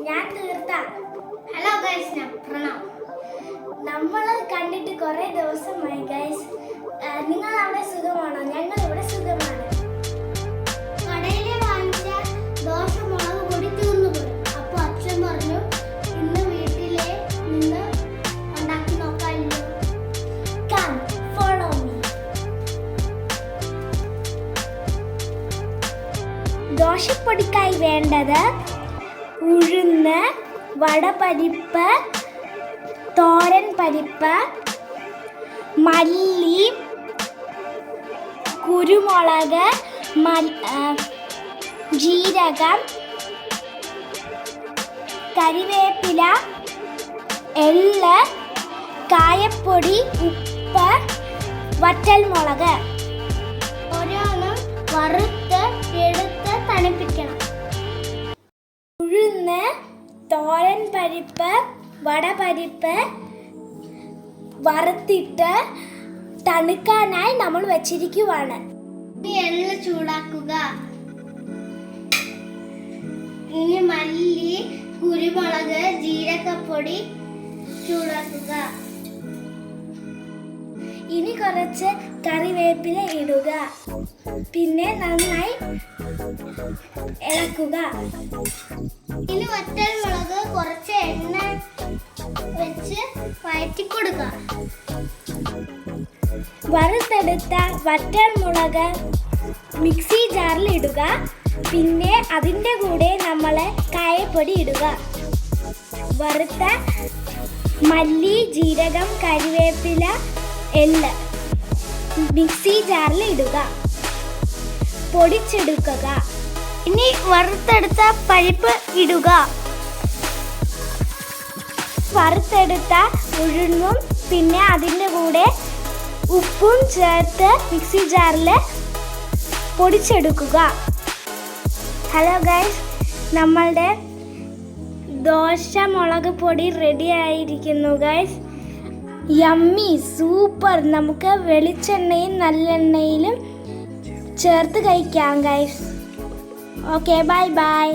ഞാൻ തീർത്ത. Hello guys, ഞാൻ പ്രണവ്. നമ്മൾ കണ്ടിട്ട് കുറേ ദിവസമായി ഗൈസ്. നിങ്ങൾ അവിടെ സുഖമാണോ? ഞങ്ങൾ ഇവിടെ സുഖമാണ്. കടയിൽ വാങ്ങിച്ച ദോശമുളക് പൊടി തീർന്നു പോയി. അപ്പോൾ അച്ഛൻ പറഞ്ഞു ഇന്ന് വീട്ടിലെ നിന്ന് ഉണ്ടാക്കി നോക്കാമല്ലോ. Come follow me. ദോശപ്പൊടിക്കായി വേണ്ടത് ഉഴുന്ന്, വടപരിപ്പ്, തോരൻ പരിപ്പ്, മല്ലി, കുരുമുളക്, ജീരകം, കരിവേപ്പില, എള്ള്, കായപ്പൊടി, ഉപ്പ്, വറ്റൽമുളക്. ഓരോന്നും വറുത്ത് എടുത്ത് തണുപ്പിക്കണം. ഉഴുന്ന്, തോരൻ പരിപ്പ്, വടപരിപ്പ് വറുത്തിട്ട് തണുക്കാനായി നമ്മൾ വെച്ചിരിക്കുവാണ്. എണ്ണ ചൂടാക്കുക. ഇനി മല്ലി, കുരുമുളക്, ജീരകപ്പൊടി ചൂടാക്കുക. ഇനി കുറച്ച് കറിവേപ്പില ഇടുക. പിന്നെ നന്നായി ഇളക്കുക. ഇനി വറ്റൽമുളക് കുറച്ച് എണ്ണ വെച്ച് വഴറ്റി കൊടുക്കുക. വറുത്തെടുത്ത വറ്റൽമുളക് മിക്സി ജാറിൽ ഇടുക. പിന്നെ അതിൻ്റെ കൂടെ നമ്മൾ കായപ്പൊടി ഇടുക. വറുത്ത മല്ലി, ജീരകം, കരിവേപ്പില, എള്ള് മിക്സി ജാറിൽ ഇടുക. പൊടിച്ചെടുക്കുക. ഇനി വറുത്തെടുത്ത പരിപ്പ് ഇടുക. വറുത്തെടുത്ത ഉഴുന്നും പിന്നെ അതിൻ്റെ കൂടെ ഉപ്പും ചേർത്ത് മിക്സി ജാറിൽ പൊടിച്ചെടുക്കുക. ഹലോ ഗൈസ്, നമ്മളുടെ ദോശ മുളക് പൊടി റെഡി ആയിരിക്കുന്നു ഗൈസ്. Yummy, super. നമുക്ക് വെളിച്ചെണ്ണയും നല്ലെണ്ണയിലും ചേർത്ത് കഴിക്കാം ഗൈസ്. Okay, bye bye.